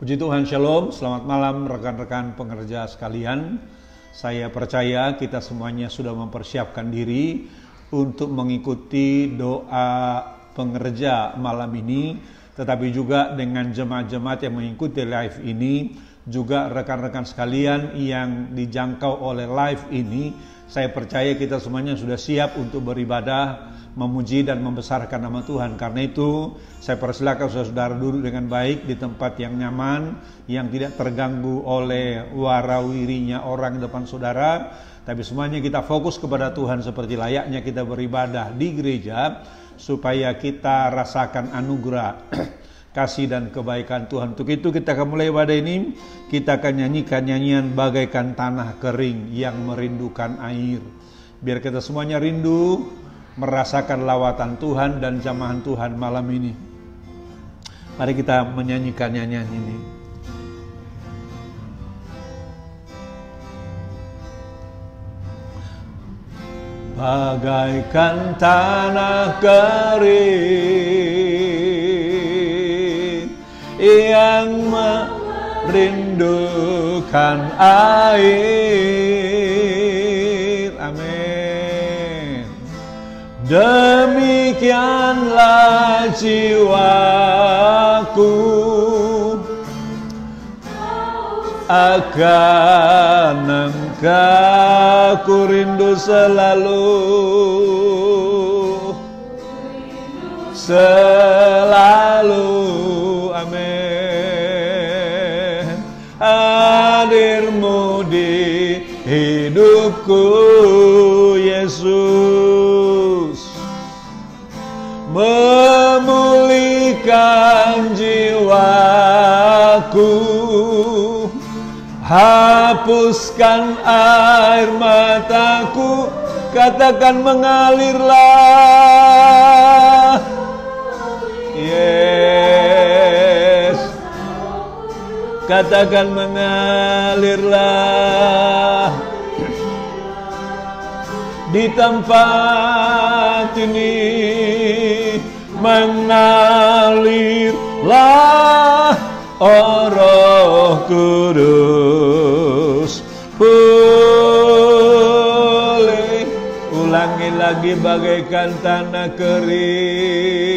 Puji Tuhan, Shalom, selamat malam rekan-rekan pengerja sekalian. Saya percaya kita semuanya sudah mempersiapkan diri untuk mengikuti doa pengerja malam ini, tetapi juga dengan jemaat-jemaat yang mengikuti live ini, juga rekan-rekan sekalian yang dijangkau oleh live ini. Saya percaya kita semuanya sudah siap untuk beribadah, memuji dan membesarkan nama Tuhan. Karena itu saya persilakan saudara duduk dengan baik di tempat yang nyaman, yang tidak terganggu oleh warawirinya orang di depan saudara, tapi semuanya kita fokus kepada Tuhan seperti layaknya kita beribadah di gereja, supaya kita rasakan anugerah kasih dan kebaikan Tuhan. Untuk itu kita akan mulai ibadah ini. Kita akan nyanyikan nyanyian bagaikan tanah kering yang merindukan air. Biar kita semuanya rindu merasakan lawatan Tuhan dan jamahan Tuhan malam ini. Mari kita menyanyikan nyanyian ini. Bagaikan tanah kering yang merindukan air. Amin. Demikianlah jiwaku akan Engkau, ku rindu selalu, amin. Hadirmu di hidupku, Yesus, memulihkan jiwaku, hapuskan air mataku, katakan mengalirlah. Yes, katakan mengalirlah. Di tempat ini mengalirlah, oh Roh Kudus, pulih. Ulangi lagi, bagaikan tanah kering,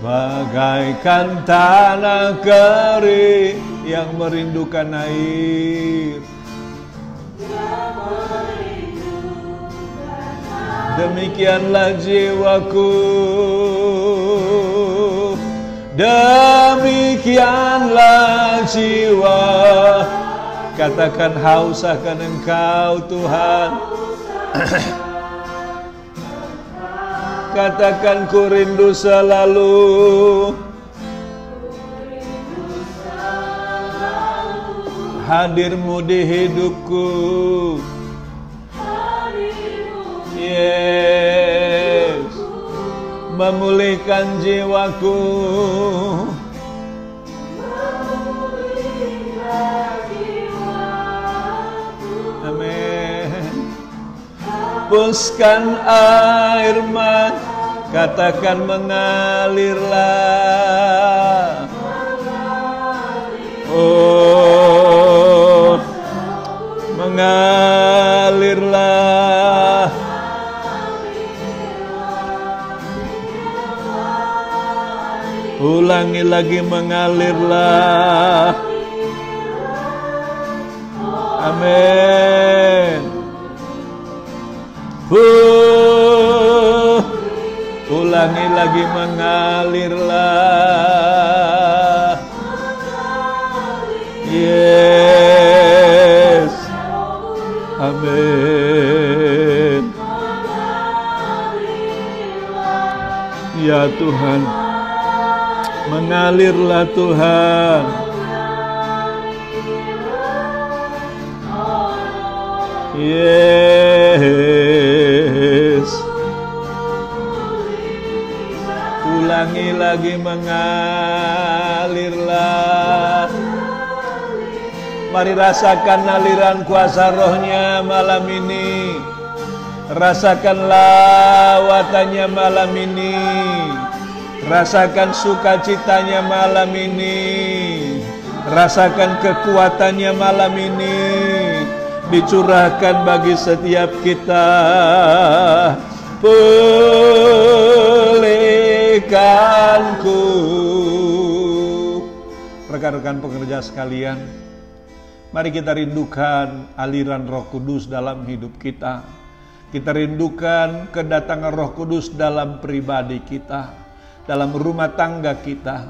bagaikan tanah kering yang merindukan air. Demikianlah jiwaku, demikianlah jiwa. Katakan haus akan Engkau Tuhan. Katakan ku rindu selalu. Hadirmu di hidupku. Yes, memulihkan jiwaku, amin. Hapuskan air mata, katakan mengalirlah. Oh, mengalirlah. Ulangi lagi, mengalirlah. Amin. Ulangi lagi, mengalirlah. Yes. Amin. Ya Tuhan, mengalirlah Tuhan. Yes. Ulangi lagi, mengalirlah. Mari rasakan aliran kuasa rohnya malam ini. Rasakan lawatannya malam ini. Rasakan sukacitanya malam ini. Rasakan kekuatannya malam ini. Dicurahkan bagi setiap kita. Pulihkanku. Rekan-rekan pekerja sekalian, mari kita rindukan aliran Roh Kudus dalam hidup kita. Kita rindukan kedatangan Roh Kudus dalam pribadi kita, dalam rumah tangga kita.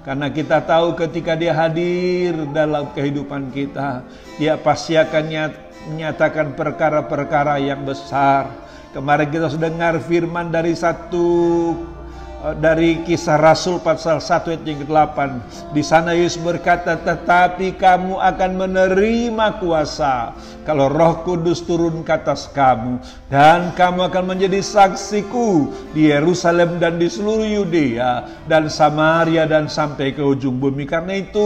Karena kita tahu ketika Dia hadir dalam kehidupan kita, Dia pasti akan menyatakan perkara-perkara yang besar. Kemarin kita sudah dengar firman dari Kisah Rasul pasal 1 ayat yang ke-8. Di sana Yesus berkata, tetapi kamu akan menerima kuasa kalau Roh Kudus turun ke atas kamu, dan kamu akan menjadi saksiku di Yerusalem dan di seluruh Yudea dan Samaria dan sampai ke ujung bumi. Karena itu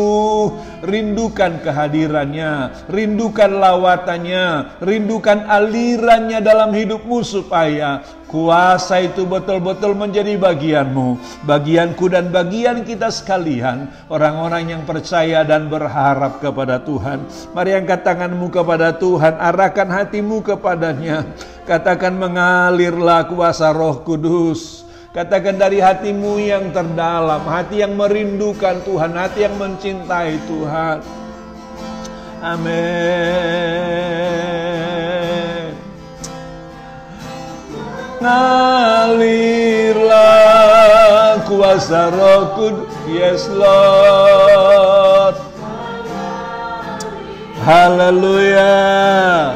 rindukan kehadirannya, rindukan lawatannya, rindukan alirannya dalam hidupmu supaya kuasa itu betul-betul menjadi bagianmu, bagianku dan bagian kita sekalian, orang-orang yang percaya dan berharap kepada Tuhan. Mari angkat tanganmu kepada Tuhan, arahkan hatimu kepadanya. Katakan, mengalirlah kuasa Roh Kudus. Katakan dari hatimu yang terdalam, hati yang merindukan Tuhan, hati yang mencintai Tuhan. Amin. Ngalirlah kuasa Roh Kudus. Yes Lord. Haleluya.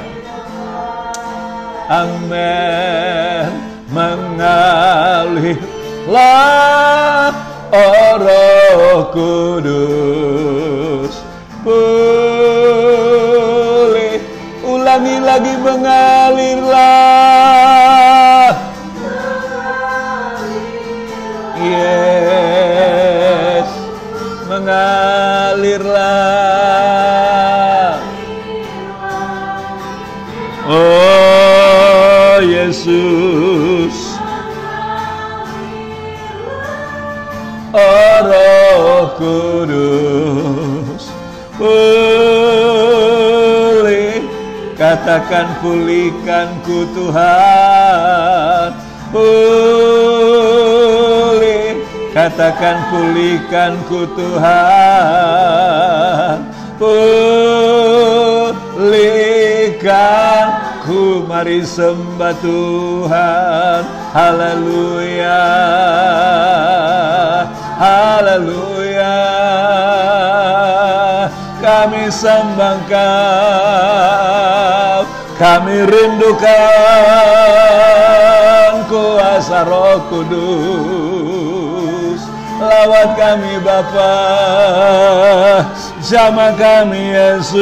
Amin. Mengalirlah Roh Kudus. Boleh ulangi lagi, mengalirlah. Yes, mengalirlah. Oh Yesus, oh Roh Kudus, pulih, katakan pulihkanku Tuhan, pulih, katakan pulihkanku Tuhan, pulihkanku. Mari sembah Tuhan. Haleluya, haleluya. Kami sembah Kau, kami rindukan kuasa Roh Kudus. Lawat kami Bapa, jamah kami Yesus,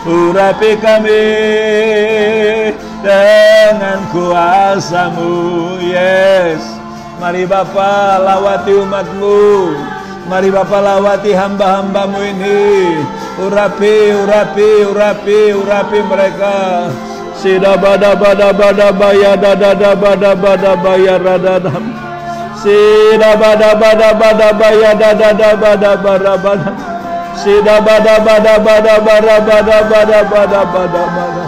urapi kami dengan kuasa-Mu. Yes, mari Bapa lawati umat-Mu, mari Bapa lawati hamba-hamba-Mu ini, urapi, urapi, urapi, urapi mereka. Sida bada bada bada baya dada bada bada baya radadam. Sida bada bada bada baya dada bada bada bada. Sida bada bada bada bada bada bada bada bada bada.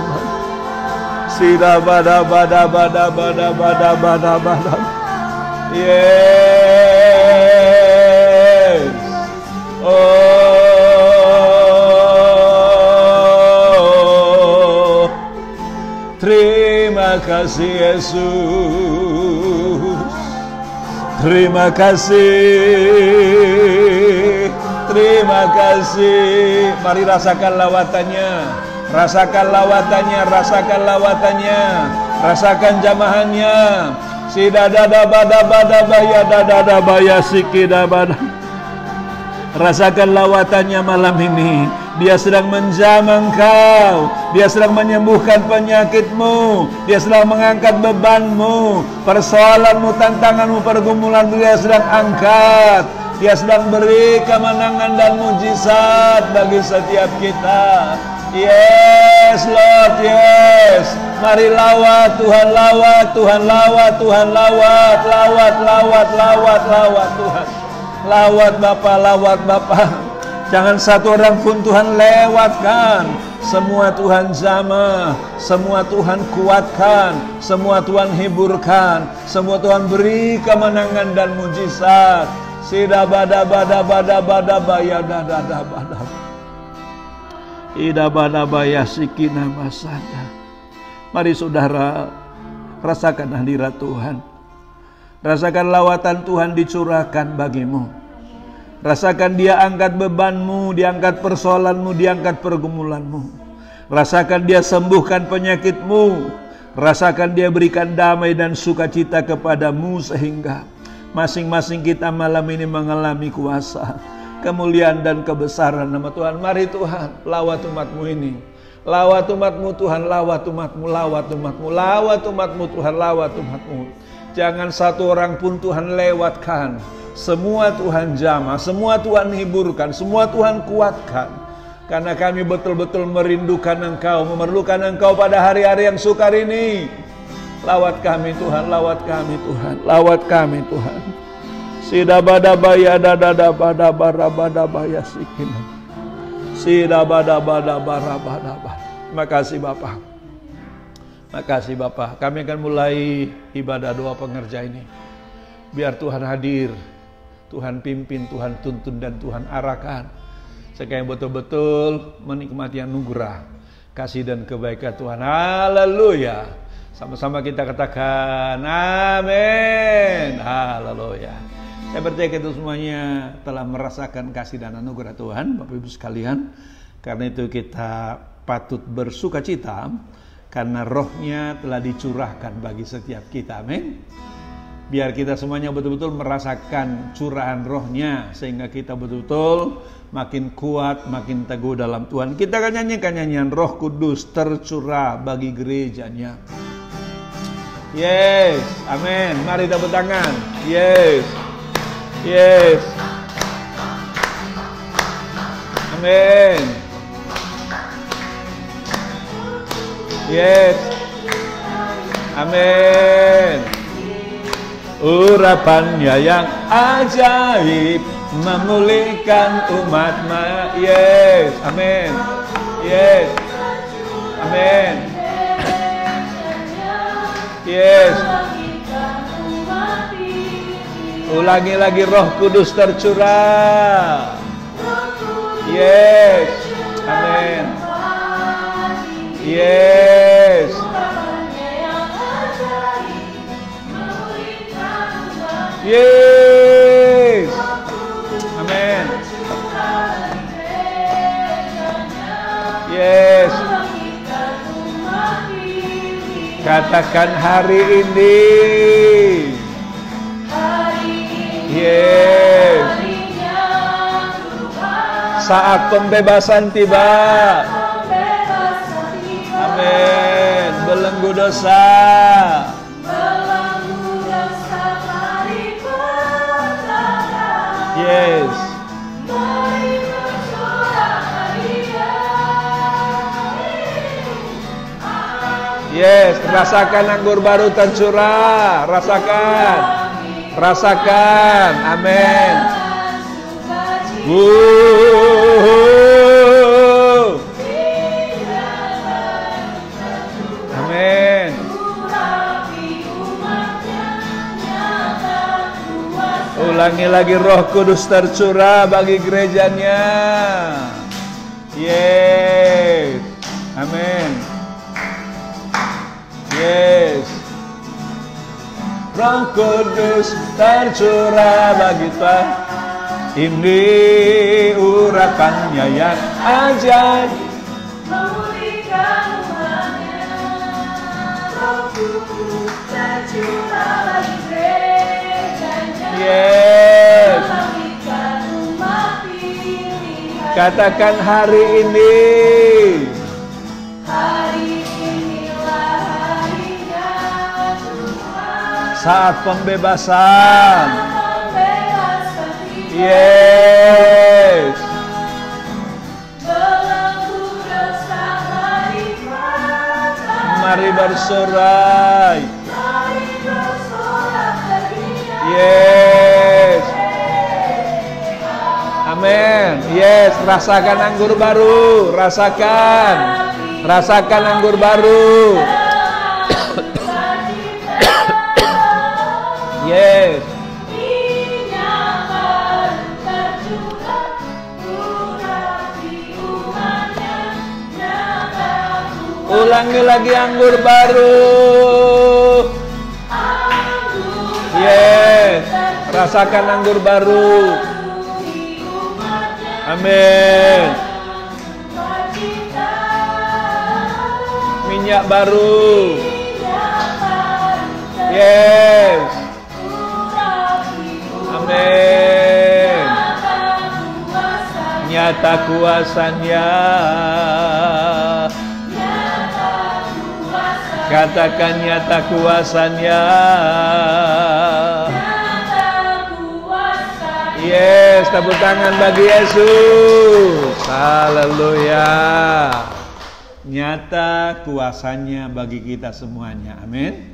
Sida bada bada bada bada bada bada bada. Yes. Oh, terima kasih Yesus. Terima kasih, terima kasih. Mari rasakan lawatannya, rasakan lawatannya, rasakan lawatannya, rasakan jamahannya. Si dada bada bada baya dada baya sikida bada. Rasakan lawatannya malam ini. Dia sedang menjamah engkau, Dia sedang menyembuhkan penyakitmu, Dia sedang mengangkat bebanmu, persoalanmu, tantanganmu, pergumulanmu Dia sedang angkat. Dia sedang beri kemenangan dan mujizat bagi setiap kita. Yes Lord, yes. Mari lawat Tuhan, lawat Tuhan, lawat Tuhan, lawat, lawat, lawat, lawat, lawat Tuhan. Lawat Bapa, lawat Bapa. Jangan satu orang pun Tuhan lewatkan. Semua Tuhan jamah, semua Tuhan kuatkan, semua Tuhan hiburkan, semua Tuhan beri kemenangan dan mujizat. Sida bada bada bada bada baya dada bada. Ida bada baya sikina masada. Mari saudara, rasakan hadirat Tuhan. Rasakan lawatan Tuhan dicurahkan bagimu. Rasakan Dia angkat bebanmu, Dia angkat persoalanmu, Dia angkat pergumulanmu. Rasakan Dia sembuhkan penyakitmu. Rasakan Dia berikan damai dan sukacita kepadamu, sehingga masing-masing kita malam ini mengalami kuasa, kemuliaan dan kebesaran nama Tuhan. Mari Tuhan, lawat umat-Mu ini. Lawat umat-Mu Tuhan, lawat umat-Mu, lawat umat-Mu, lawat umat-Mu Tuhan, lawat umat-Mu. Jangan satu orang pun Tuhan lewatkan. Semua Tuhan jamah, semua Tuhan hiburkan, semua Tuhan kuatkan. Karena kami betul-betul merindukan Engkau, memerlukan Engkau pada hari-hari yang sukar ini. Lawat kami Tuhan, lawat kami Tuhan, lawat kami Tuhan. Sida bada baya dada bada bara bada baya sikin. Sida bada bada bara bada bada. Terima kasih Bapak. Terima kasih Bapak. Kami akan mulai ibadah doa pengerja ini. Biar Tuhan hadir, Tuhan pimpin, Tuhan tuntun, dan Tuhan arahkan. Sehingga betul-betul menikmati anugerah, kasih dan kebaikan Tuhan. Haleluya. Sama-sama kita katakan amin. Haleluya. Saya percaya kita semuanya telah merasakan kasih dan anugerah Tuhan, Bapak Ibu sekalian. Karena itu kita patut bersuka cita, karena rohnya telah dicurahkan bagi setiap kita. Amin. Biar kita semuanya betul-betul merasakan curahan rohnya, sehingga kita betul-betul makin kuat, makin teguh dalam Tuhan. Kita akan nyanyikan nyanyian Roh Kudus tercurah bagi gerejanya. Yes, amin. Mari tepuk tangan. Yes, yes, amin. Yes, amin. Urapannya yang ajaib memulihkan umat-Nya. Yes, amin. Yes, amin. Yes. Ulangi lagi, Roh Kudus tercurah. Yes, amin. Yes. Yes. Amin. Yes. Katakan hari ini. Yes. Saat pembebasan tiba. Amin. Belenggu dosa. Yes. Yes, rasakan anggur baru tercurah, rasakan. Rasakan. Amin. Amin. Ulangi lagi, Roh Kudus tercurah bagi gerejanya. Yes. Amin. Yes. Roh Kudus tercurah bagi Tuhan. Ini urapannya yang ajaib memulihkan umat-Nya. Roh Kudus tercurah bagi gerejanya. Yes. Katakan hari ini. Hari inilah harinya Tuhan. Saat pembebasan. Yes. mari bersorai. Yes. Amin. Yes, rasakan anggur baru, rasakan. Rasakan anggur baru. Yes. Ulangi lagi anggur baru. Yes, rasakan anggur baru. Amin. Minyak baru. Yes. Amin. Nyata kuasanya. Katakan nyata kuasanya. Yes, tepuk tangan bagi Yesus. Haleluya. Nyata kuasanya bagi kita semuanya. Amin.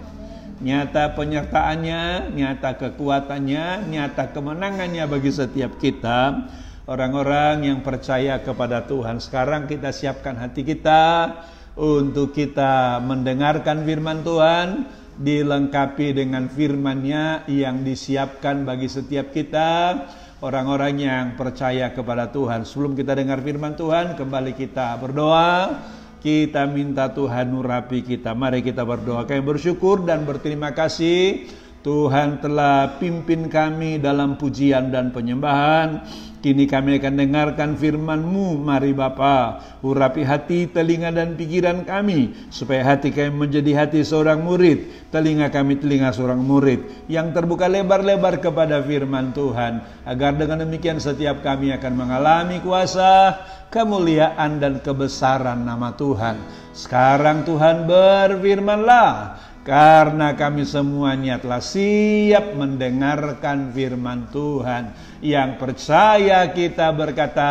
Nyata penyertaannya, nyata kekuatannya, nyata kemenangannya bagi setiap kita. Orang-orang yang percaya kepada Tuhan. Sekarang kita siapkan hati kita untuk kita mendengarkan firman Tuhan, dilengkapi dengan firman-Nya yang disiapkan bagi setiap kita, orang-orang yang percaya kepada Tuhan. Sebelum kita dengar firman Tuhan, kembali kita berdoa. Kita minta Tuhan urapi kita. Mari kita berdoa. Kami bersyukur dan berterima kasih Tuhan telah pimpin kami dalam pujian dan penyembahan. Kini kami akan dengarkan firman-Mu. Mari Bapa, urapi hati, telinga dan pikiran kami, supaya hati kami menjadi hati seorang murid, telinga kami telinga seorang murid, yang terbuka lebar-lebar kepada firman Tuhan, agar dengan demikian setiap kami akan mengalami kuasa, kemuliaan dan kebesaran nama Tuhan. Sekarang Tuhan berfirman-Lah, karena kami semuanya telah siap mendengarkan firman Tuhan. Yang percaya kita berkata,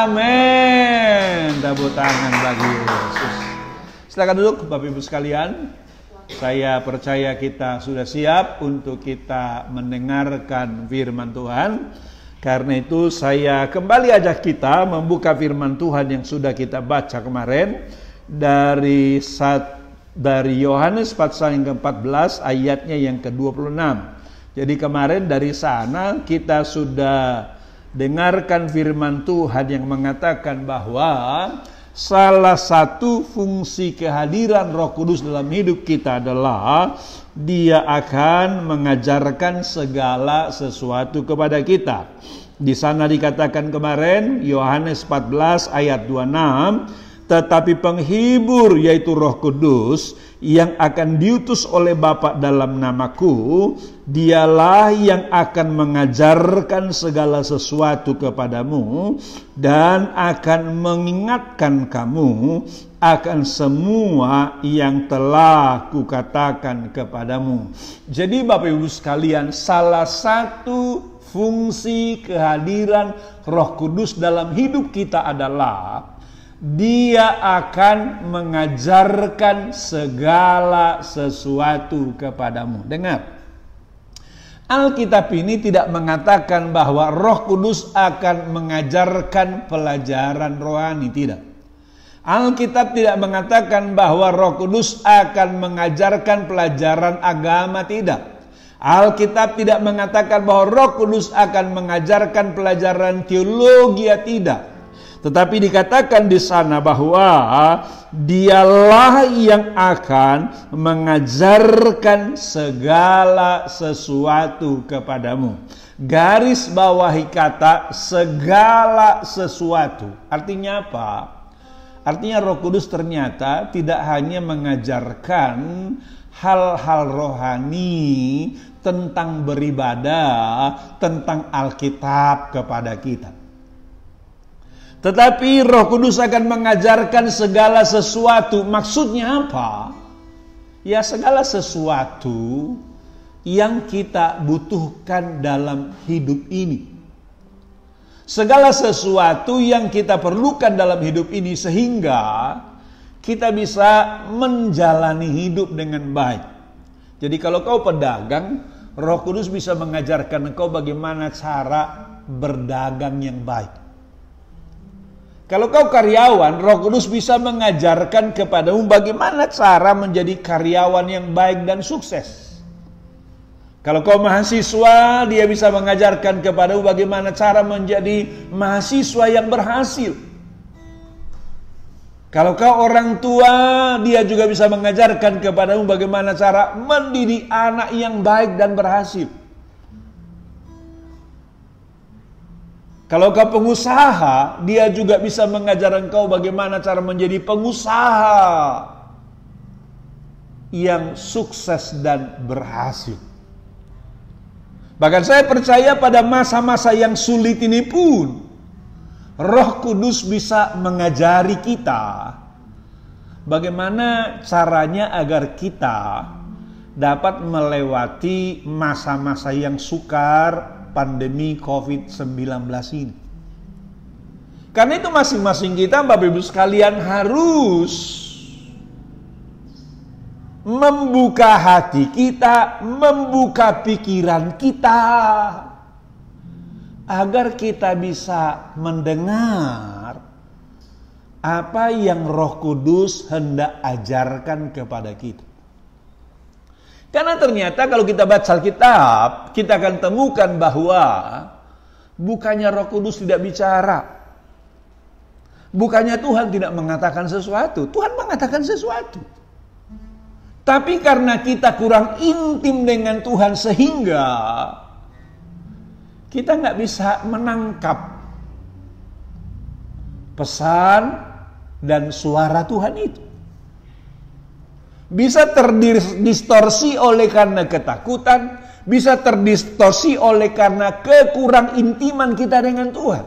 amin. Tepuk tangan bagi Yesus. Silakan duduk Bapak Ibu sekalian. Saya percaya kita sudah siap untuk kita mendengarkan firman Tuhan. Karena itu saya kembali ajak kita membuka firman Tuhan yang sudah kita baca kemarin. Dari Yohanes pasal yang ke-14 ayatnya yang ke-26. Jadi kemarin dari sana kita sudah dengarkan firman Tuhan yang mengatakan bahwa salah satu fungsi kehadiran Roh Kudus dalam hidup kita adalah Dia akan mengajarkan segala sesuatu kepada kita. Di sana dikatakan kemarin Yohanes 14 ayat 26, tetapi penghibur yaitu Roh Kudus yang akan diutus oleh Bapa dalam namaku, Dialah yang akan mengajarkan segala sesuatu kepadamu dan akan mengingatkan kamu akan semua yang telah kukatakan kepadamu. Jadi Bapak Ibu sekalian, salah satu fungsi kehadiran Roh Kudus dalam hidup kita adalah Dia akan mengajarkan segala sesuatu kepadamu. Dengar, Alkitab ini tidak mengatakan bahwa Roh Kudus akan mengajarkan pelajaran rohani, tidak. Alkitab tidak mengatakan bahwa Roh Kudus akan mengajarkan pelajaran agama, tidak. Alkitab tidak mengatakan bahwa Roh Kudus akan mengajarkan pelajaran teologi, tidak. Tetapi dikatakan di sana bahwa Dialah yang akan mengajarkan segala sesuatu kepadamu. Garis bawahi kata segala sesuatu. Artinya apa? Artinya Roh Kudus ternyata tidak hanya mengajarkan hal-hal rohani tentang beribadah, tentang Alkitab kepada kita. Tetapi Roh Kudus akan mengajarkan segala sesuatu. Maksudnya apa? Ya, segala sesuatu yang kita butuhkan dalam hidup ini. Segala sesuatu yang kita perlukan dalam hidup ini, sehingga kita bisa menjalani hidup dengan baik. Jadi kalau kau pedagang, Roh Kudus bisa mengajarkan engkau bagaimana cara berdagang yang baik. Kalau kau karyawan, Roh Kudus bisa mengajarkan kepadamu bagaimana cara menjadi karyawan yang baik dan sukses. Kalau kau mahasiswa, dia bisa mengajarkan kepadamu bagaimana cara menjadi mahasiswa yang berhasil. Kalau kau orang tua, dia juga bisa mengajarkan kepadamu bagaimana cara mendidik anak yang baik dan berhasil. Kalau kau pengusaha, dia juga bisa mengajar engkau bagaimana cara menjadi pengusaha yang sukses dan berhasil. Bahkan saya percaya pada masa-masa yang sulit ini pun, Roh Kudus bisa mengajari kita bagaimana caranya agar kita dapat melewati masa-masa yang sukar pandemi COVID-19 ini. Karena itu masing-masing kita, Bapak Ibu sekalian, harus membuka hati kita, membuka pikiran kita, agar kita bisa mendengar apa yang Roh Kudus hendak ajarkan kepada kita. Karena ternyata kalau kita baca Alkitab, kita akan temukan bahwa bukannya Roh Kudus tidak bicara. Bukannya Tuhan tidak mengatakan sesuatu. Tuhan mengatakan sesuatu. Tapi karena kita kurang intim dengan Tuhan sehingga kita nggak bisa menangkap pesan dan suara Tuhan itu. Bisa terdistorsi oleh karena ketakutan, bisa terdistorsi oleh karena kekurang intiman kita dengan Tuhan.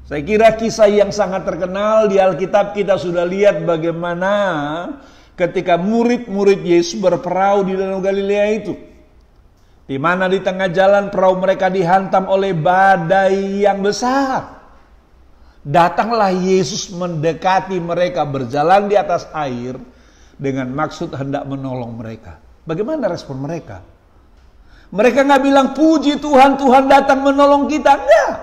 Saya kira kisah yang sangat terkenal di Alkitab kita sudah lihat bagaimana ketika murid-murid Yesus berperahu di Danau Galilea itu. Di mana di tengah jalan perahu mereka dihantam oleh badai yang besar. Datanglah Yesus mendekati mereka berjalan di atas air dengan maksud hendak menolong mereka. Bagaimana respon mereka? Mereka nggak bilang puji Tuhan, Tuhan datang menolong kita. Enggak.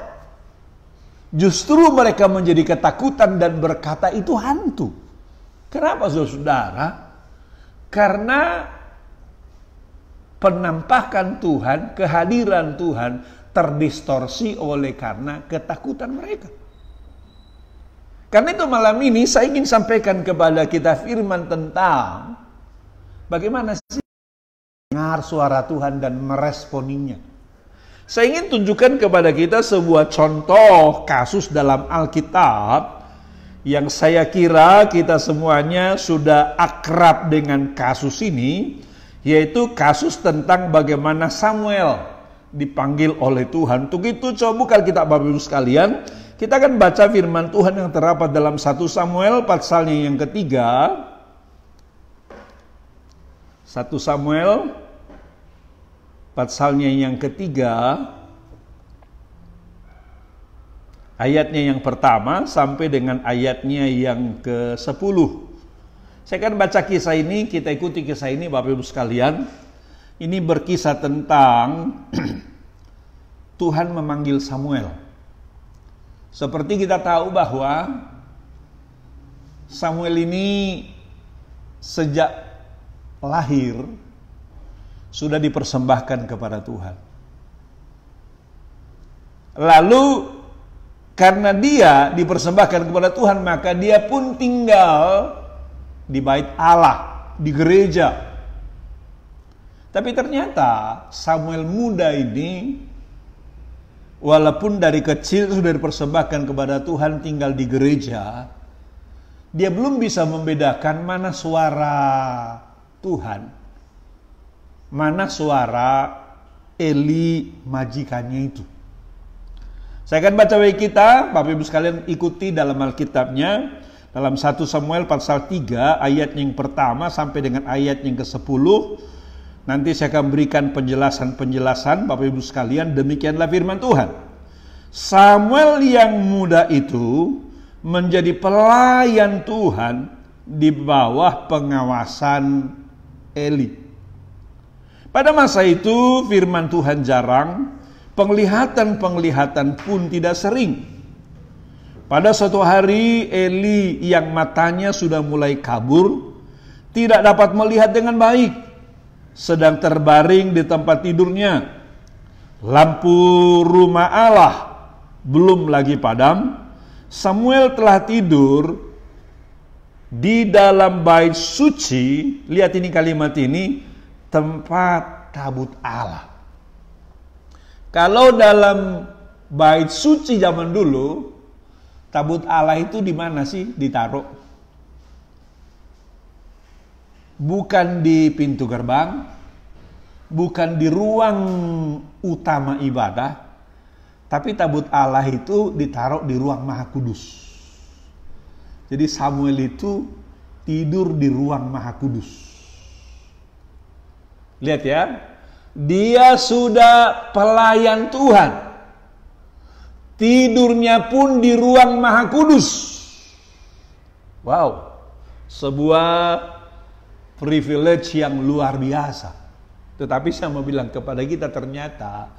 Justru mereka menjadi ketakutan dan berkata itu hantu. Kenapa saudara? Karena penampakan Tuhan, kehadiran Tuhan terdistorsi oleh karena ketakutan mereka. Karena itu malam ini saya ingin sampaikan kepada kita firman tentang bagaimana sih dengar suara Tuhan dan meresponinya. Saya ingin tunjukkan kepada kita sebuah contoh kasus dalam Alkitab yang saya kira kita semuanya sudah akrab dengan kasus ini, yaitu kasus tentang bagaimana Samuel dipanggil oleh Tuhan. Untuk itu coba buka Alkitab Bapak Ibu sekalian. Kita akan baca firman Tuhan yang terdapat dalam 1 Samuel pasalnya yang ketiga. 1 Samuel pasalnya yang ketiga, ayatnya yang pertama sampai dengan ayatnya yang ke-10. Saya akan baca kisah ini, kita ikuti kisah ini Bapak Ibu sekalian. Ini berkisah tentang Tuhan memanggil Samuel. Seperti kita tahu bahwa Samuel ini sejak lahir sudah dipersembahkan kepada Tuhan. Lalu karena dia dipersembahkan kepada Tuhan, maka dia pun tinggal di bait Allah, di gereja. Tapi ternyata Samuel muda ini, walaupun dari kecil sudah dipersembahkan kepada Tuhan, tinggal di gereja, dia belum bisa membedakan mana suara Tuhan, mana suara Eli majikannya itu. Saya akan baca bagi kita, Bapak Ibu sekalian ikuti dalam Alkitabnya, dalam 1 Samuel pasal 3 ayat yang pertama sampai dengan ayat yang ke-10. Nanti saya akan berikan penjelasan-penjelasan Bapak Ibu sekalian. Demikianlah firman Tuhan. Samuel yang muda itu menjadi pelayan Tuhan di bawah pengawasan Eli. Pada masa itu firman Tuhan jarang, penglihatan-penglihatan pun tidak sering. Pada suatu hari Eli yang matanya sudah mulai kabur, tidak dapat melihat dengan baik, sedang terbaring di tempat tidurnya. Lampu rumah Allah belum lagi padam. Samuel telah tidur di dalam bait suci. Lihat ini kalimat ini, tempat tabut Allah. Kalau dalam bait suci zaman dulu, tabut Allah itu di mana sih ditaruh? Bukan di pintu gerbang, bukan di ruang utama ibadah, tapi tabut Allah itu ditaruh di ruang Maha Kudus. Jadi Samuel itu tidur di ruang Maha Kudus. Lihat ya, dia sudah pelayan Tuhan. Tidurnya pun di ruang Maha Kudus. Wow, sebuah privilege yang luar biasa. Tetapi saya mau bilang kepada kita, ternyata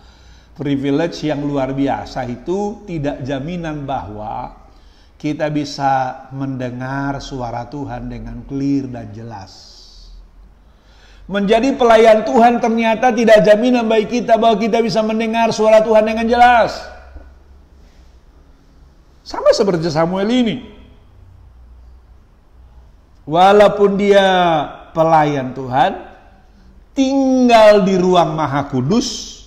privilege yang luar biasa itu tidak jaminan bahwa kita bisa mendengar suara Tuhan dengan clear dan jelas. Menjadi pelayan Tuhan ternyata tidak jaminan bagi kita bahwa kita bisa mendengar suara Tuhan dengan jelas. Sama seperti Samuel ini. Walaupun dia pelayan Tuhan, tinggal di ruang Maha Kudus,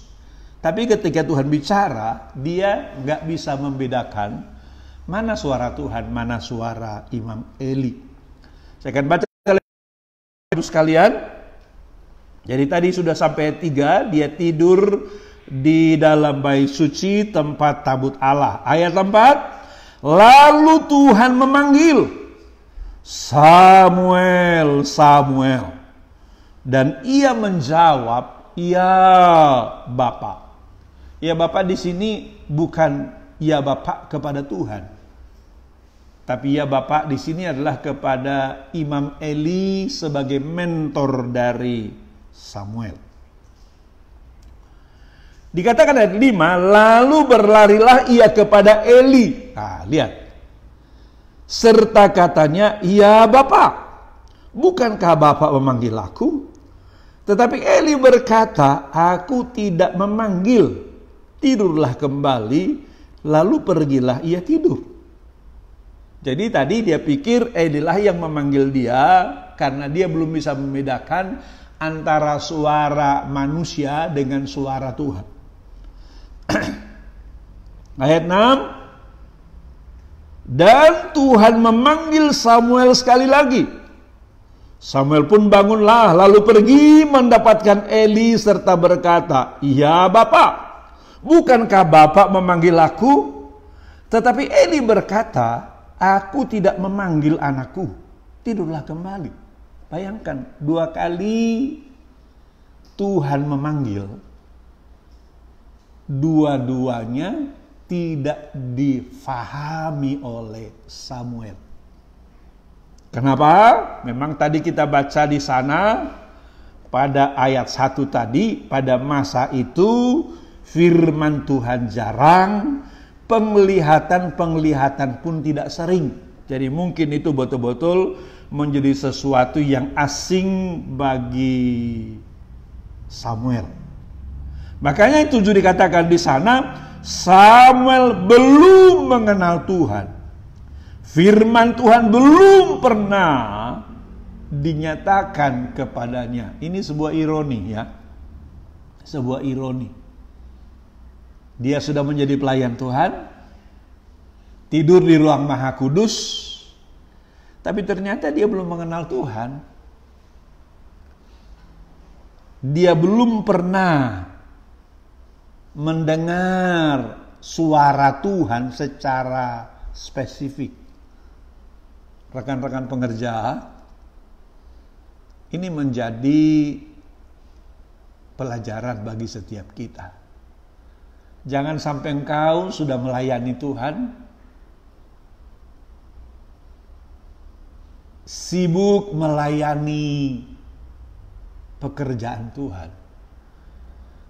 tapi ketika Tuhan bicara, dia nggak bisa membedakan mana suara Tuhan, mana suara Imam Eli. Saya akan baca sekalian. Jadi tadi sudah sampai 3, dia tidur di dalam bait suci tempat tabut Allah. Ayat 4, lalu Tuhan memanggil, Samuel, Samuel. Dan ia menjawab, ya Bapa. Ya Bapa di sini bukan ya Bapa kepada Tuhan. Tapi ya Bapa di sini adalah kepada Imam Eli sebagai mentor dari Samuel. Dikatakan ayat 5, lalu berlarilah ia kepada Eli. Nah, lihat. Serta katanya, ya Bapa, bukankah Bapa memanggil aku? Tetapi Eli berkata, aku tidak memanggil. Tidurlah kembali, lalu pergilah ia tidur. Jadi tadi dia pikir Elilah yang memanggil dia, karena dia belum bisa membedakan antara suara manusia dengan suara Tuhan. Ayat 6, dan Tuhan memanggil Samuel sekali lagi. Samuel pun bangunlah, lalu pergi mendapatkan Eli serta berkata, ya Bapa, bukankah Bapa memanggil aku? Tetapi Eli berkata, aku tidak memanggil anakku, tidurlah kembali. Bayangkan, 2 kali Tuhan memanggil, dua-duanya tidak difahami oleh Samuel. Kenapa? Memang tadi kita baca di sana pada ayat 1 tadi, pada masa itu firman Tuhan jarang, penglihatan-penglihatan pun tidak sering. Jadi mungkin itu betul-betul menjadi sesuatu yang asing bagi Samuel. Makanya itu juga dikatakan di sana, Samuel belum mengenal Tuhan. Firman Tuhan belum pernah dinyatakan kepadanya. Ini sebuah ironi ya. Sebuah ironi. Dia sudah menjadi pelayan Tuhan, tidur di ruang Maha Kudus, tapi ternyata dia belum mengenal Tuhan. Dia belum pernah mendengar suara Tuhan secara spesifik. Rekan-rekan pengerja, ini menjadi pelajaran bagi setiap kita. Jangan sampai engkau sudah melayani Tuhan, sibuk melayani pekerjaan Tuhan,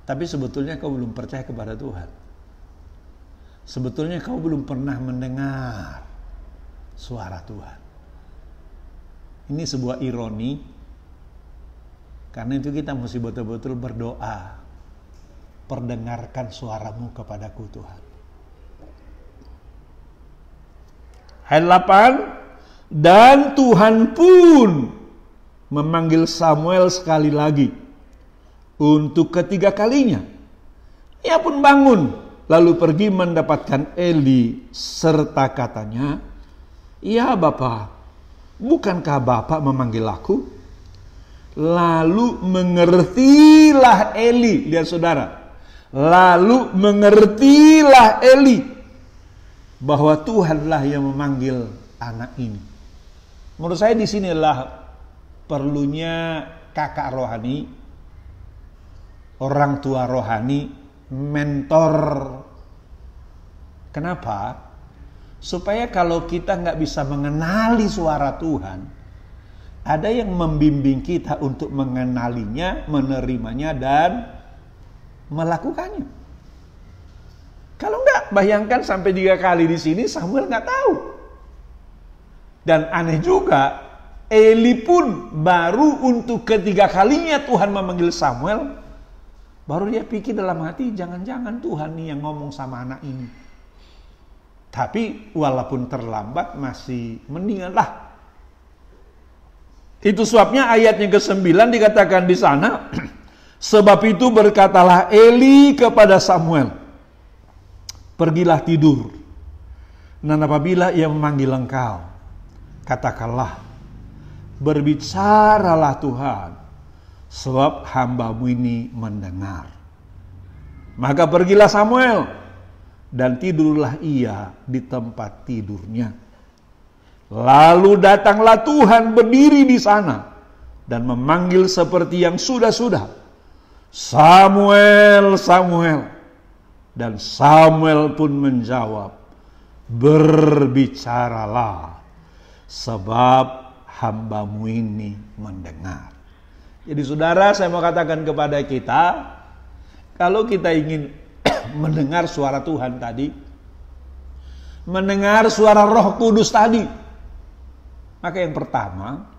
tapi sebetulnya kau belum percaya kepada Tuhan. Sebetulnya kau belum pernah mendengar suara Tuhan. Ini sebuah ironi, karena itu kita mesti betul-betul berdoa, perdengarkan suaramu kepadaku Tuhan. Ayat 8, dan Tuhan pun memanggil Samuel sekali lagi untuk ketiga kalinya. Ia pun bangun, lalu pergi mendapatkan Eli serta katanya, "Ya Bapa, bukankah Bapak memanggil aku?" Lalu mengertilah Eli, lihat saudara. Lalu mengertilah Eli bahwa Tuhanlah yang memanggil anak ini. Menurut saya di sinilah perlunya kakak rohani, orang tua rohani, mentor. Kenapa? Supaya kalau kita nggak bisa mengenali suara Tuhan, ada yang membimbing kita untuk mengenalinya, menerimanya, dan melakukannya. Kalau nggak, bayangkan sampai 3 kali di sini Samuel nggak tahu. Dan aneh juga, Eli pun baru untuk ketiga kalinya Tuhan memanggil Samuel, baru dia pikir dalam hati, jangan-jangan Tuhan nih yang ngomong sama anak ini. Tapi walaupun terlambat masih mendinganlah. Itu sebabnya ayat yang ke-9 dikatakan di sana, sebab itu berkatalah Eli kepada Samuel, pergilah tidur. Dan apabila ia memanggil engkau, katakanlah, berbicaralah Tuhan, sebab hamba-Mu ini mendengar. Maka pergilah Samuel, dan tidurlah ia di tempat tidurnya. Lalu datanglah Tuhan berdiri di sana dan memanggil seperti yang sudah-sudah, Samuel, Samuel. Dan Samuel pun menjawab, berbicaralah, sebab hamba-Mu ini mendengar. Jadi saudara, saya mau katakan kepada kita, kalau kita ingin mendengar suara Tuhan tadi, mendengar suara Roh Kudus tadi, maka yang pertama,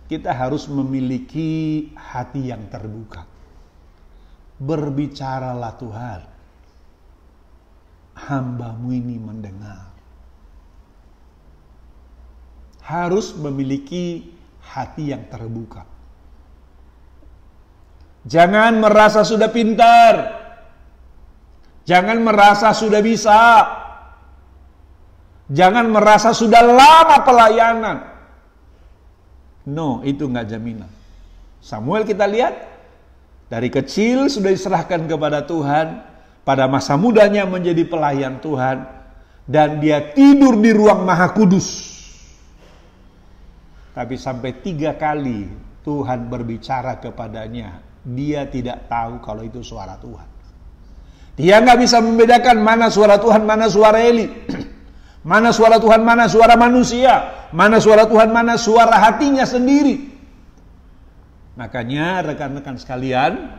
kita harus memiliki hati yang terbuka. Berbicaralah Tuhan, hamba-Mu ini mendengar. Harus memiliki hati yang terbuka. Jangan merasa sudah pintar. Jangan merasa sudah bisa. Jangan merasa sudah lama pelayanan. No, itu enggak jaminan. Samuel kita lihat, dari kecil sudah diserahkan kepada Tuhan, pada masa mudanya menjadi pelayan Tuhan, dan dia tidur di ruang Maha Kudus. Tapi sampai 3 kali Tuhan berbicara kepadanya, dia tidak tahu kalau itu suara Tuhan. Dia nggak bisa membedakan mana suara Tuhan, mana suara Eli. Mana suara Tuhan, mana suara manusia. Mana suara Tuhan, mana suara hatinya sendiri. Makanya rekan-rekan sekalian,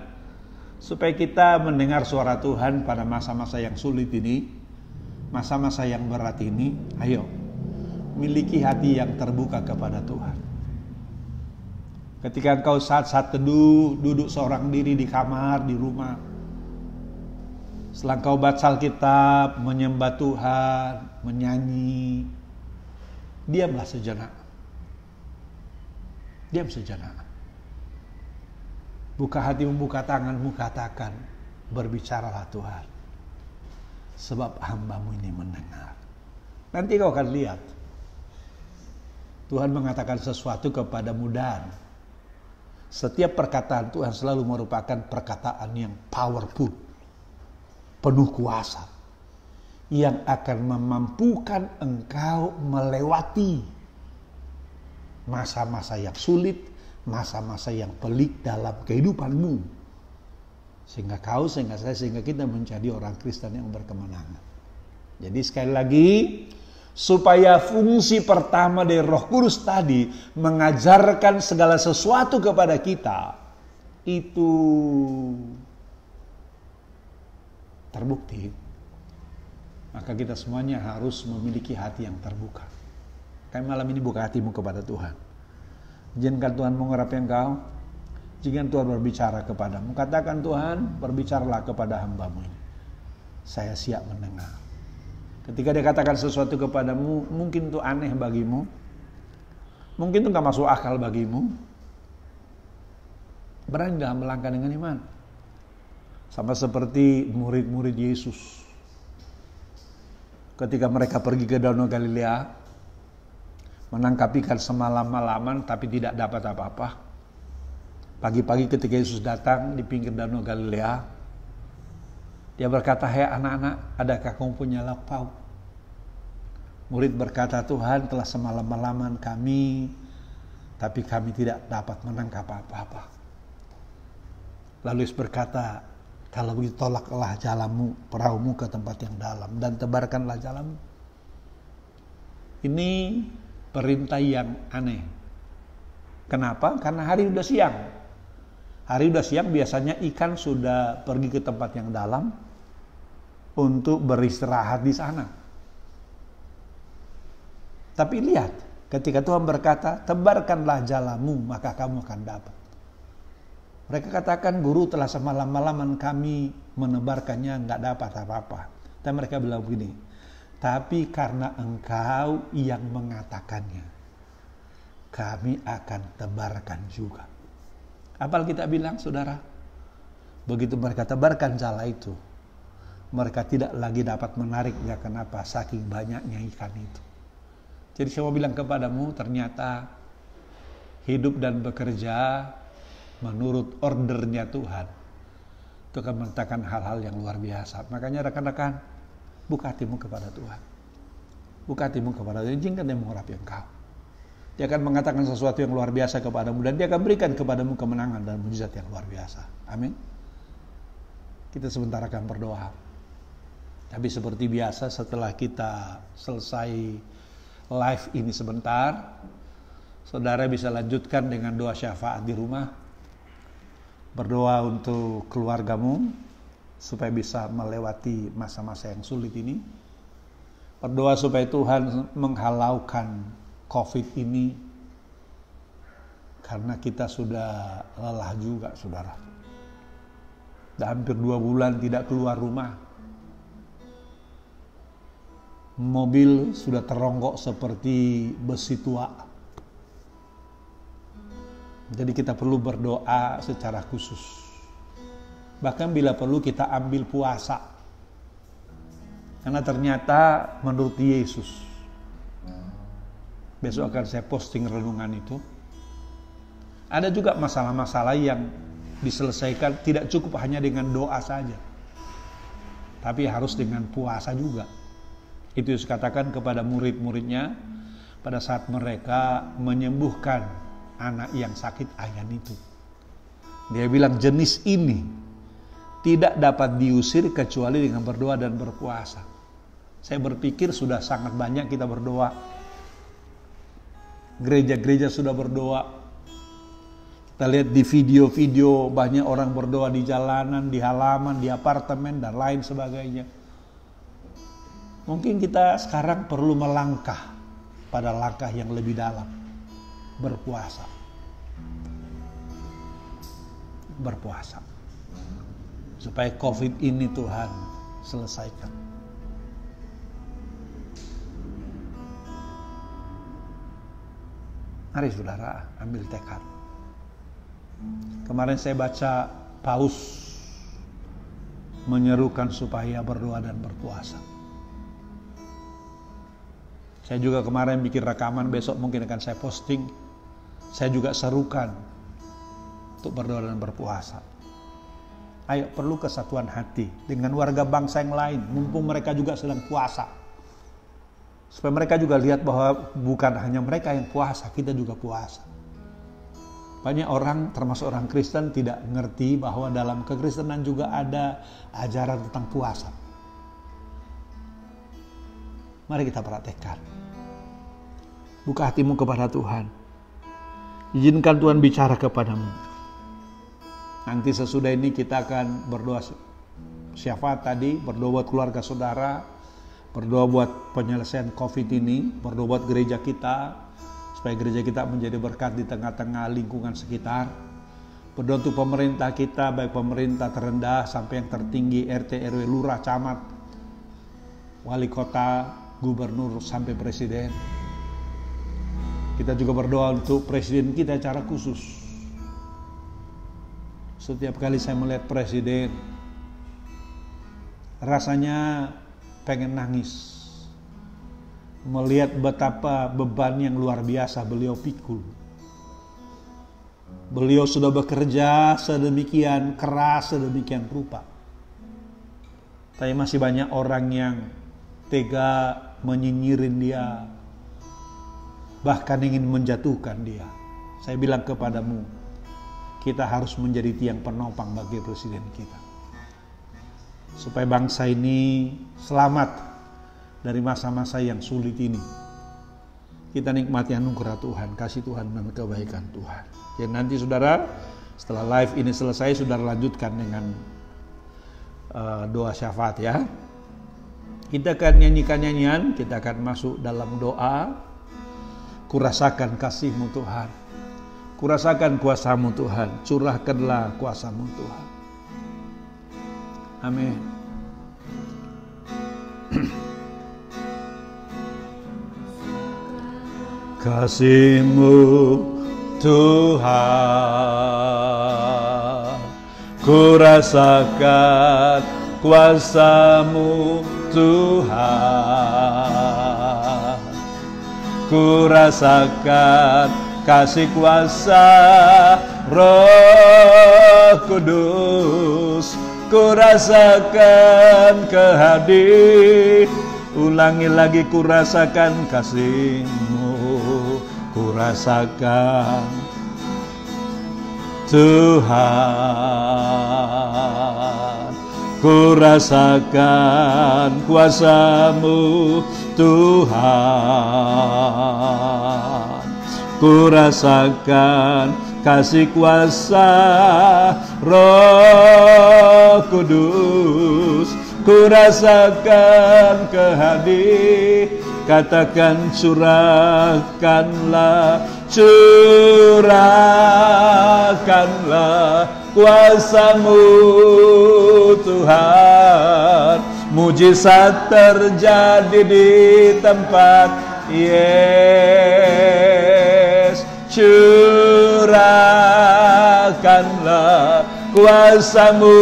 supaya kita mendengar suara Tuhan pada masa-masa yang sulit ini, masa-masa yang berat ini, ayo miliki hati yang terbuka kepada Tuhan. Ketika engkau saat-saat teduh, duduk seorang diri di kamar, di rumah, setelah engkau baca Alkitab, menyembah Tuhan, menyanyi, diamlah sejenak. Diam sejenak. Buka hatimu, buka tanganmu, katakan, berbicaralah Tuhan, sebab hamba-Mu ini mendengar. Nanti kau akan lihat, Tuhan mengatakan sesuatu kepadamu, dan setiap perkataan Tuhan selalu merupakan perkataan yang powerful, penuh kuasa, yang akan memampukan engkau melewati masa-masa yang sulit, masa-masa yang pelik dalam kehidupanmu, sehingga kau, sehingga saya, sehingga kita menjadi orang Kristen yang berkemenangan. Jadi sekali lagi, Supaya fungsi pertama dari Roh Kudus tadi mengajarkan segala sesuatu kepada kita itu terbukti, maka kita semuanya harus memiliki hati yang terbuka. Kami malam ini buka hatimu kepada Tuhan. Izinkan Tuhan mengurapi engkau. Izinkan Tuhan berbicara kepadamu. Katakan, Tuhan, berbicaralah kepada hamba-Mu ini. Saya siap mendengar. Ketika dia katakan sesuatu kepadamu, mungkin itu aneh bagimu, mungkin itu gak masuk akal bagimu, berani gak melangkah dengan iman? Sama seperti murid-murid Yesus. Ketika mereka pergi ke Danau Galilea, menangkap ikan semalam-malaman tapi tidak dapat apa-apa. Pagi-pagi ketika Yesus datang di pinggir Danau Galilea, dia berkata, "Hai anak-anak, adakah kamu punya lauk pauk?" Murid berkata, "Tuhan, telah semalam-malaman kami, tapi kami tidak dapat menangkap apa-apa." Lalu Yesus berkata, "Kalau begitu tolaklah jalanmu, perahumu ke tempat yang dalam, dan tebarkanlah jalanmu." Ini perintah yang aneh. Kenapa? Karena hari sudah siang. Hari sudah siang, biasanya ikan sudah pergi ke tempat yang dalam untuk beristirahat di sana. Tapi lihat, ketika Tuhan berkata, "Tebarkanlah jalamu, maka kamu akan dapat." Mereka katakan, "Guru, telah semalam-malaman kami menebarkannya, nggak dapat apa-apa." Dan mereka bilang begini, "Tapi karena engkau yang mengatakannya, kami akan tebarkan juga." Apa kita bilang, saudara? Begitu mereka tebarkan jala itu, mereka tidak lagi dapat menariknya. Kenapa? Saking banyaknya ikan itu. Jadi saya mau bilang kepadamu, ternyata hidup dan bekerja menurut ordernya Tuhan itu akan mendatangkan hal-hal yang luar biasa. Makanya rekan-rekan, buka hatimu kepada Tuhan. Buka hatimu kepada Tuhan. Izinkan dia mengurapi engkau. Dia akan mengatakan sesuatu yang luar biasa kepadamu, dan dia akan berikan kepadamu kemenangan dan mujizat yang luar biasa. Amin. Kita sebentar akan berdoa. Tapi seperti biasa, setelah kita selesai live ini sebentar, saudara bisa lanjutkan dengan doa syafaat di rumah. Berdoa untuk keluargamu supaya bisa melewati masa-masa yang sulit ini. Berdoa supaya Tuhan menghalaukan COVID ini, karena kita sudah lelah juga, saudara. Sudah hampir 2 bulan tidak keluar rumah. Mobil sudah teronggok seperti besi tua. Jadi kita perlu berdoa secara khusus. Bahkan bila perlu kita ambil puasa. Karena ternyata menurut Yesus, besok akan saya posting renungan itu, ada juga masalah-masalah yang diselesaikan tidak cukup hanya dengan doa saja, tapi harus dengan puasa juga. Itu Yesus katakan kepada murid-muridnya pada saat mereka menyembuhkan anak yang sakit ayan itu. Dia bilang, jenis ini tidak dapat diusir kecuali dengan berdoa dan berpuasa. Saya berpikir sudah sangat banyak kita berdoa. Gereja-gereja sudah berdoa. Kita lihat di video-video banyak orang berdoa di jalanan, di halaman, di apartemen, dan lain sebagainya. Mungkin kita sekarang perlu melangkah pada langkah yang lebih dalam. Berpuasa. Berpuasa. Supaya COVID ini Tuhan selesaikan. Mari saudara, ambil tekad. Kemarin saya baca Paus menyerukan supaya berdoa dan berpuasa. Saya juga kemarin bikin rekaman, besok mungkin akan saya posting. Saya juga serukan untuk berdoa dan berpuasa. Ayo, perlu kesatuan hati dengan warga bangsa yang lain, mumpung mereka juga sedang puasa. Supaya mereka juga lihat bahwa bukan hanya mereka yang puasa, kita juga puasa. Banyak orang, termasuk orang Kristen, tidak mengerti bahwa dalam kekristenan juga ada ajaran tentang puasa. Mari kita praktekkan. Buka hatimu kepada Tuhan. Izinkan Tuhan bicara kepadamu. Nanti sesudah ini kita akan berdoa syafaat tadi, berdoa buat keluarga saudara, berdoa buat penyelesaian COVID ini, berdoa buat gereja kita, supaya gereja kita menjadi berkat di tengah-tengah lingkungan sekitar. Berdoa untuk pemerintah kita, baik pemerintah terendah sampai yang tertinggi, RT, RW, lurah, camat, wali kota, gubernur, sampai presiden. Kita juga berdoa untuk presiden kita secara khusus. Setiap kali saya melihat presiden, rasanya pengen nangis. Melihat betapa beban yang luar biasa beliau pikul. Beliau sudah bekerja sedemikian keras, sedemikian rupa. Tapi masih banyak orang yang tega menyinyirin dia, bahkan ingin menjatuhkan dia. Saya bilang kepadamu, kita harus menjadi tiang penopang bagi presiden kita, supaya bangsa ini selamat dari masa-masa yang sulit ini. Kita nikmati anugerah Tuhan, kasih Tuhan dan kebaikan Tuhan. Jadi nanti saudara, setelah live ini selesai, saudara lanjutkan dengan doa syafaat ya. Kita akan nyanyikan nyanyian, kita akan masuk dalam doa. Kurasakan kasih-Mu Tuhan, kurasakan kuasa-Mu Tuhan, curahkanlah kuasa-Mu Tuhan. Amin. Kasih-Mu Tuhan, kurasakan kuasa-Mu Tuhan, kurasakan kasih kuasa Roh Kudus, kurasakan kehadir. Ulangi lagi, kurasakan kasih-Mu, kurasakan Tuhan, kurasakan kuasa-Mu Tuhan, kurasakan kasih kuasa Roh Kudus, kurasakan kehadir. Katakan curahkanlah, curahkanlah kuasa-Mu Tuhan. Mujizat terjadi di tempat, yes. Curahkanlah kuasa-Mu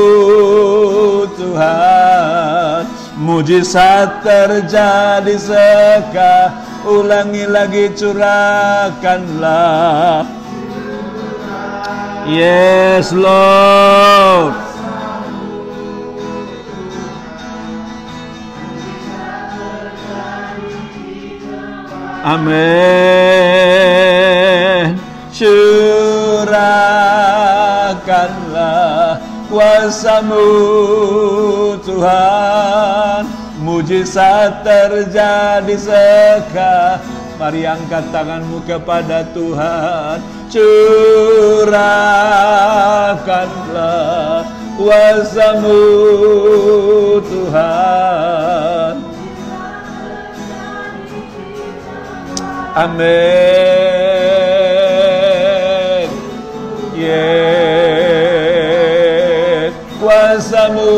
Tuhan. Mujizat terjadi sekarang. Ulangi lagi, curahkanlah. Yes Lord. Amin. Curahkanlah kuasa-Mu Tuhan. Mujizat terjadi sekarang. Mari angkat tanganmu kepada Tuhan. Curahkanlah kuasa-Mu Tuhan. Amin. Yes. Kuasa-Mu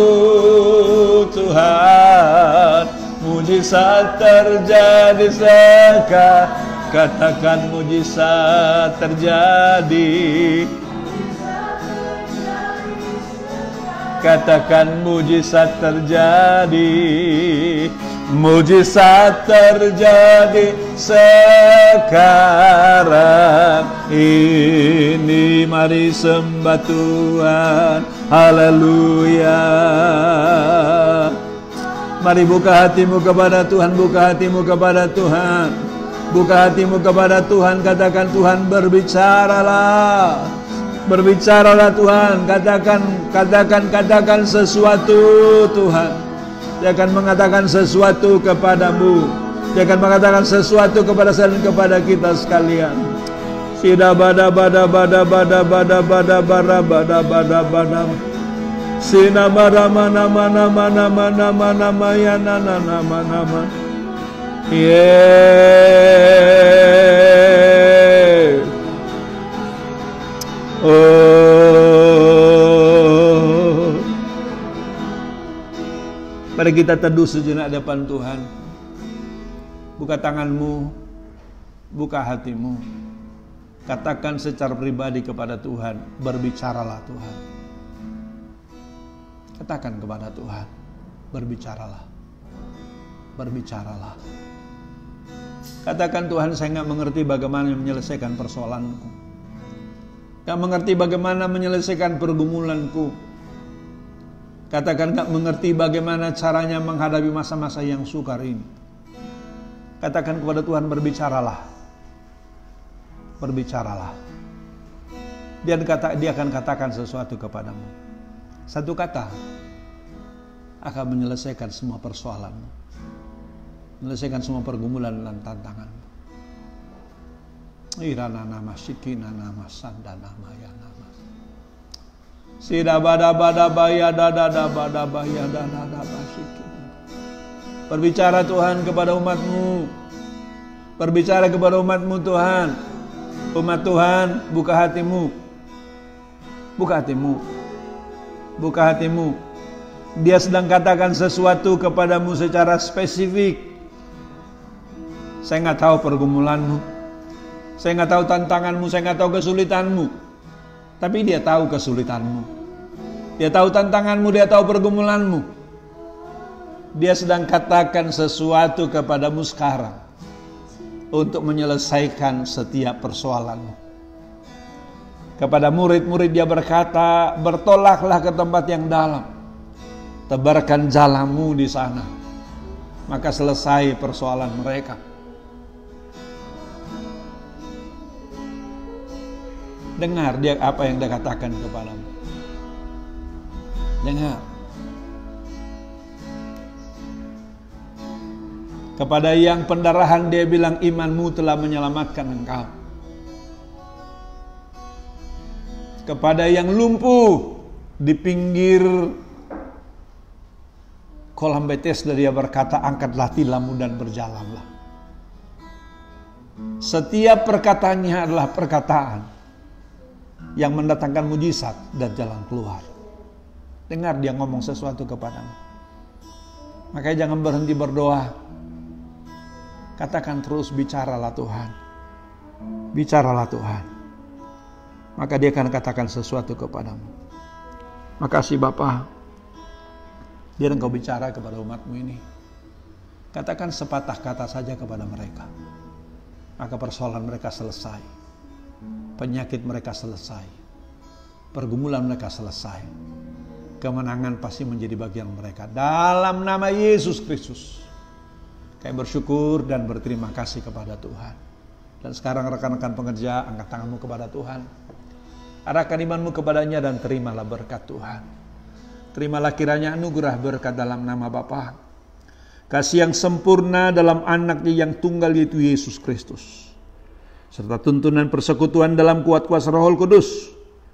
Tuhan. Mujizat terjadi sekarang. Katakan mujizat terjadi. Katakan mujizat terjadi. Mujizat terjadi sekarang ini. Mari sembah Tuhan. Haleluya. Mari buka hatimu kepada Tuhan. Buka hatimu kepada Tuhan. Buka hatimu kepada Tuhan. Katakan, Tuhan berbicaralah. Berbicaralah Tuhan. Katakan sesuatu Tuhan. Dia akan mengatakan sesuatu kepadamu. Dia akan mengatakan sesuatu kepada saya dan kepada kita sekalian. Sida bada bada bada bada bada bada bada bada bada bada. Sina bada mana mana mana mana mana maya nana nama nama. Yeah. Oh. Mari kita teduh sejenak depan Tuhan. Buka tanganmu, buka hatimu. Katakan secara pribadi kepada Tuhan, berbicaralah Tuhan. Katakan kepada Tuhan, berbicaralah. Berbicaralah. Katakan, Tuhan, saya nggak mengerti bagaimana menyelesaikan persoalanku. Nggak mengerti bagaimana menyelesaikan pergumulanku. Katakan, nggak mengerti bagaimana caranya menghadapi masa-masa yang sukar ini. Katakan kepada Tuhan, berbicaralah. Berbicaralah. Dia akan katakan sesuatu kepadamu. Satu kata akan menyelesaikan semua persoalanmu. Menyelesaikan semua pergumulan dan tantanganmu. Irana nama sikina nama sandana maya nama. Sida bada bada baya dada bada baya dada basiki. Berbicara Tuhan kepada umatmu. Berbicara kepada umatmu Tuhan. Umat Tuhan, buka hatimu. Buka hatimu. Buka hatimu. Dia sedang katakan sesuatu kepadamu secara spesifik. Saya nggak tahu pergumulanmu. Saya nggak tahu tantanganmu. Saya nggak tahu kesulitanmu. Tapi dia tahu kesulitanmu. Dia tahu tantanganmu. Dia tahu pergumulanmu. Dia sedang katakan sesuatu kepadamu sekarang untuk menyelesaikan setiap persoalanmu. Kepada murid-murid dia berkata, bertolaklah ke tempat yang dalam, tebarkan jalamu di sana, maka selesai persoalan mereka. Dengar dia apa yang dia katakan kepadamu. Dengar. Kepada yang pendarahan dia bilang, imanmu telah menyelamatkan engkau. Kepada yang lumpuh di pinggir kolam Bethesda dia berkata, angkatlah tilammu dan berjalanlah. Setiap perkataannya adalah perkataan yang mendatangkan mujizat dan jalan keluar. Dengar dia ngomong sesuatu kepadamu. Makanya jangan berhenti berdoa. Katakan terus, bicaralah Tuhan. Bicaralah Tuhan. Maka dia akan katakan sesuatu kepadamu. Makasih Bapa. Biar engkau bicara kepada umatmu ini. Katakan sepatah kata saja kepada mereka. Maka persoalan mereka selesai. Penyakit mereka selesai. Pergumulan mereka selesai. Kemenangan pasti menjadi bagian mereka. Dalam nama Yesus Kristus. Kami bersyukur dan berterima kasih kepada Tuhan. Dan sekarang rekan-rekan pengerja, angkat tanganmu kepada Tuhan. Arahkan imanmu kepadanya dan terimalah berkat Tuhan. Terimalah kiranya anugerah berkat dalam nama Bapa. Kasih yang sempurna dalam anaknya yang tunggal yaitu Yesus Kristus. Serta tuntunan persekutuan dalam kuat kuasa Roh Kudus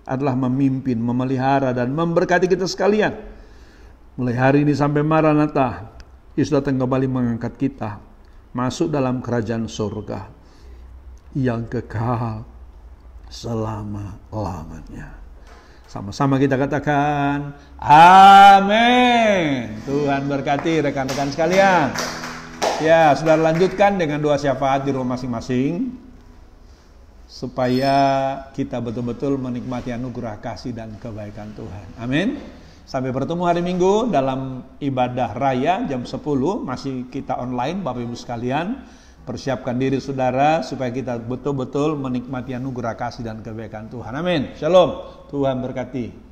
adalah memimpin, memelihara dan memberkati kita sekalian. Mulai hari ini sampai Maranatha. Yesus datang kembali mengangkat kita masuk dalam kerajaan surga yang kekal selama-lamanya. Sama-sama kita katakan amin. Tuhan berkati rekan-rekan sekalian. Ya, saudara lanjutkan dengan doa syafaat di rumah masing-masing supaya kita betul-betul menikmati anugerah kasih dan kebaikan Tuhan. Amin. Sampai bertemu hari Minggu dalam ibadah raya jam 10. Masih kita online Bapak Ibu sekalian. Persiapkan diri saudara supaya kita betul-betul menikmati anugerah kasih dan kebaikan Tuhan. Amin. Shalom. Tuhan berkati.